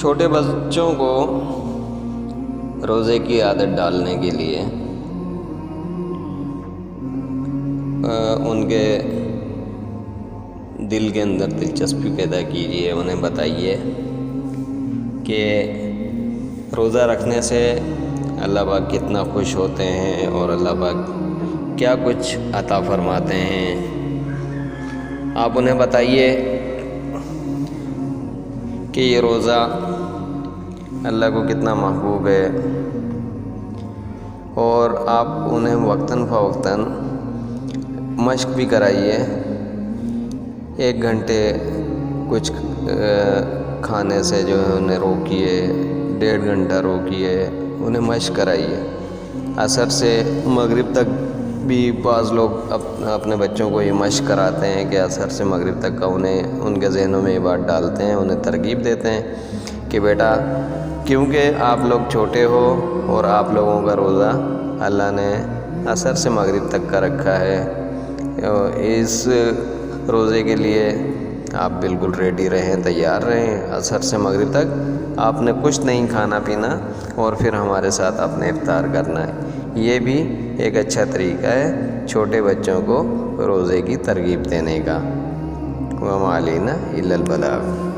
چھوٹے بچوں کو روزے کی عادت ڈالنے کے لیے ان کے دل کے اندر دلچسپی پیدا کیجیے، انہیں بتائیے کہ روزہ رکھنے سے اللہ پاک کتنا خوش ہوتے ہیں اور اللہ پاک کیا کچھ عطا فرماتے ہیں۔ آپ انہیں بتائیے کہ یہ روزہ اللہ کو کتنا محبوب ہے، اور آپ انہیں وقتاً فوقتاً مشق بھی کرائیے۔ 1 گھنٹے کچھ کھانے سے جو ہے انہیں روکیے، 1.5 گھنٹہ روکیے، انہیں مشق کرائیے۔ عصر سے مغرب تک بھی بعض لوگ اپنے بچوں کو یہ مشق کراتے ہیں کہ عصر سے مغرب تک کا ان کے ذہنوں میں یہ بات ڈالتے ہیں، انہیں ترغیب دیتے ہیں کہ بیٹا کیونکہ آپ لوگ چھوٹے ہو اور آپ لوگوں کا روزہ اللہ نے عصر سے مغرب تک کا رکھا ہے، اس روزے کے لیے آپ بالکل ریڈی رہیں، تیار رہیں۔ عصر سے مغرب تک آپ نے کچھ نہیں کھانا پینا اور پھر ہمارے ساتھ آپ نے افطار کرنا ہے۔ یہ بھی ایک اچھا طریقہ ہے چھوٹے بچوں کو روزے کی ترغیب دینے کا۔ وَمَا عَلَيْنَا إِلَّا الْبَلَاغُ۔